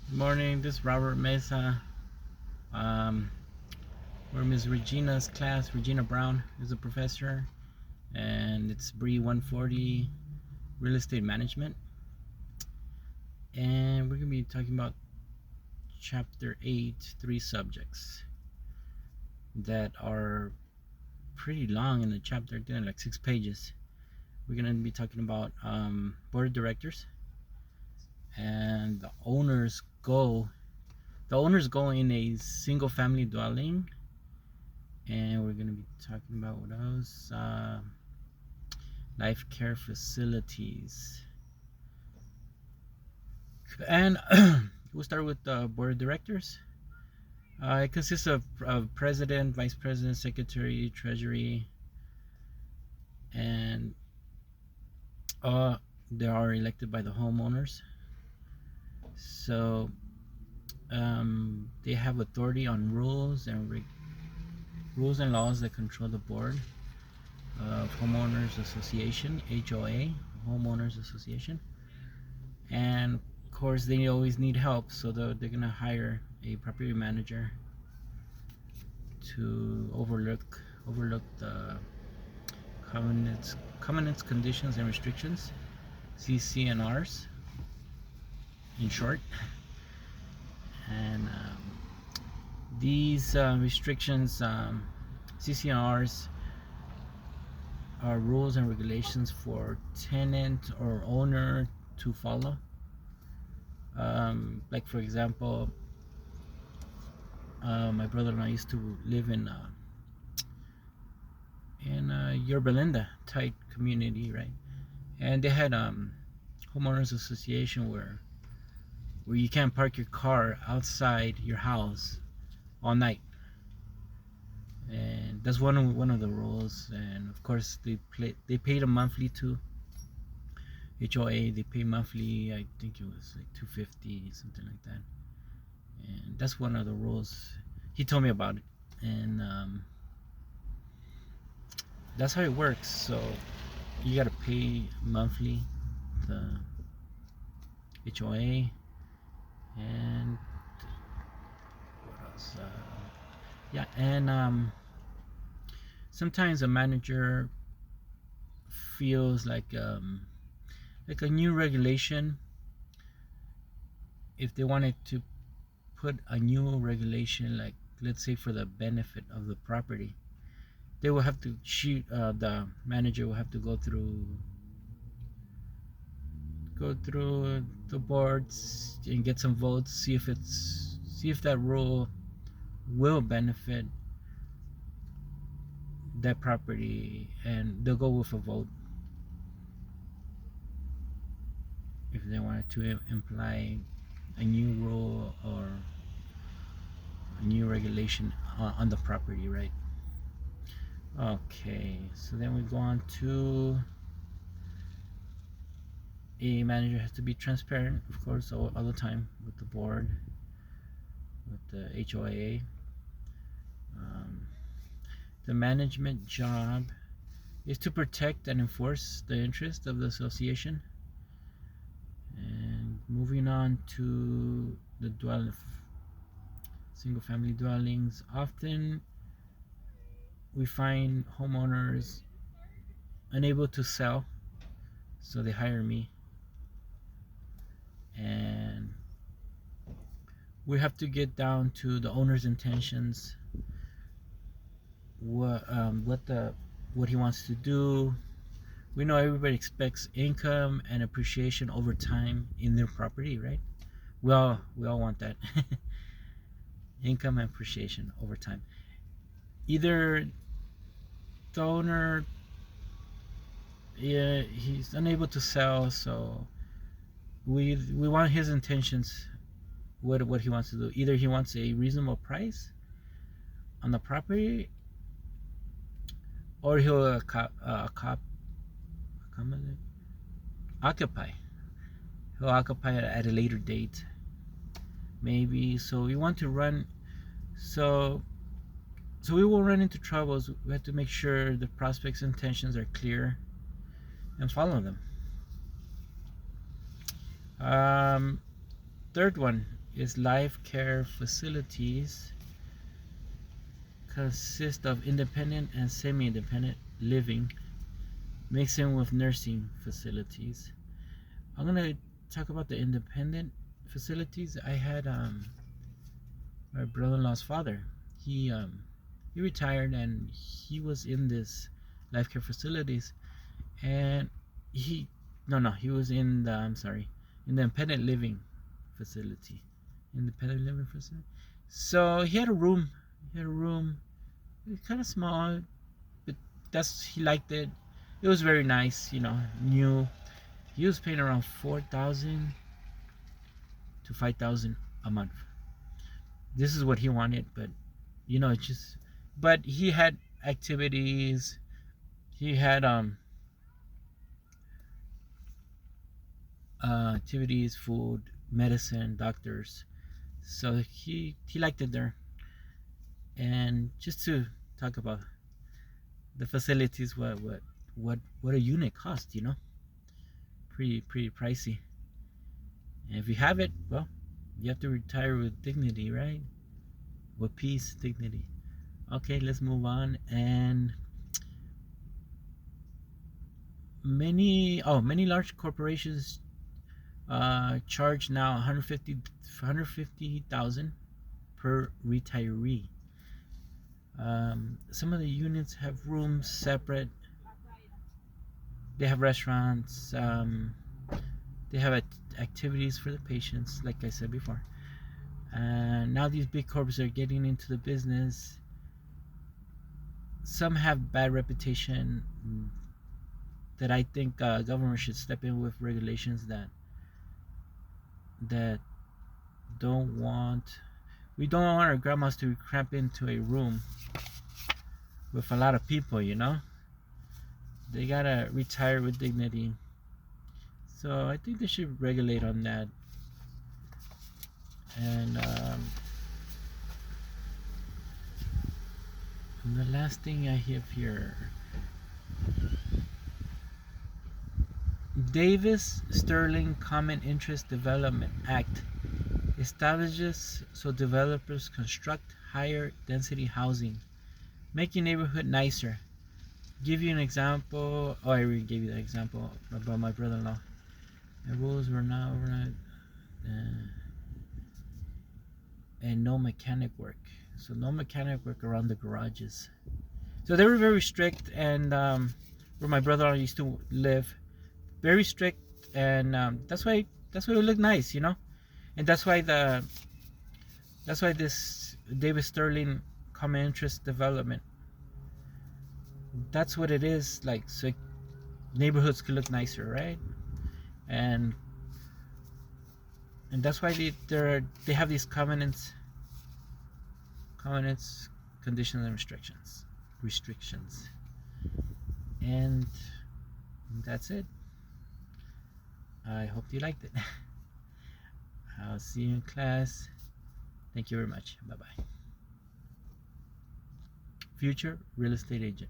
Good morning, this is Robert Mesa. Um, we're Ms. Regina's class. Regina Brown is a professor, and it's BRE 140 Real Estate Management. And we're going to be talking about Chapter 8, 3 subjects that are pretty long in the chapter, they're like 6 pages. We're going to be talking about board of directors and the owners go in a single family dwelling. And we're going to be talking about what else? Life care facilities. And we'll start with the board of directors. It consists of president, vice president, secretary, treasury, and they are elected by the homeowners. So they have authority on rules and laws that control the board of homeowners association, HOA, homeowners association. And of course they always need help, so they're gonna hire a property manager to overlook the covenants, conditions, and restrictions, CC&Rs in short. And these restrictions, CC&Rs, are rules and regulations for tenant or owner to follow. Like for example, my brother and I used to live in Yorba Linda type community, right? And they had homeowners association where you can't park your car outside your house all night, and that's one of the rules. And of course they paid a monthly to HOA. They pay monthly. I think it was like $250, something like that. And that's one of the rules. He told me about it, and that's how it works. So you gotta pay monthly the HOA. And what else? Yeah, and sometimes a manager feels like a new regulation. If they wanted to put a new regulation, like let's say for the benefit of the property, they will have to the manager will have to go through the boards and get some votes, see if that rule will benefit that property, and they'll go with a vote if they wanted to imply a new rule or a new regulation on the property, right? Okay, so then we go on to a manager has to be transparent, of course, all the time with the board, with the HOA. The management job is to protect and enforce the interest of the association. And moving on to the single family dwellings, often we find homeowners unable to sell, so they hire me, and we have to get down to the owner's intentions, what he wants to do. We know everybody expects income and appreciation over time in their property, right? We all want that. Income and appreciation over time. Either the owner, yeah, he's unable to sell, so we want his intentions, what he wants to do. Either he wants a reasonable price on the property, or he'll occupy. He'll occupy it at a later date, maybe. So we want to run. So we will run into troubles. We have to make sure the prospect's intentions are clear and follow them. Third one is life care facilities consist of independent and semi-independent living mixing with nursing facilities. I'm gonna talk about the independent facilities. I had my brother-in-law's father. He retired and he was in this life care facilities, and he he was in the independent living facility. Independent living facility. So he had a room. He had a room. It was kind of small, but he liked it. It was very nice, new. He was paying around 4,000 to 5,000 a month. This is what he wanted, but it just. But he had activities. He had activities, food, medicine, doctors. So he liked it there. And just to talk about the facilities, what a unit cost, pretty pricey. And if you have it, well, you have to retire with dignity, right? With peace, dignity. Okay, let's move on. And many large corporations charge now 150,000 per retiree. Some of the units have rooms separate. They have restaurants. They have activities for the patients, like I said before. And now these big corporations are getting into the business. Some have bad reputation that I think government should step in with regulations that we don't want our grandmas to cramp into a room with a lot of people, They gotta retire with dignity. So I think they should regulate on that. And the last thing I have here, Davis-Sterling Common Interest Development Act establishes so developers construct higher density housing, making neighborhood nicer. Give you an example. Oh, I already gave you that example about my brother-in-law. The rules were not overnight, and no mechanic work. So no mechanic work around the garages. So they were very strict, and where my brother-in-law used to live, very strict, and that's why it looked nice, and that's why this Davis Sterling Common Interest Development, that's what it is like, so neighborhoods could look nicer, right? And that's why they have these covenants, conditions, and restrictions. And that's it. I hope you liked it. I'll see you in class. Thank you very much. Bye-bye. Future real estate agent.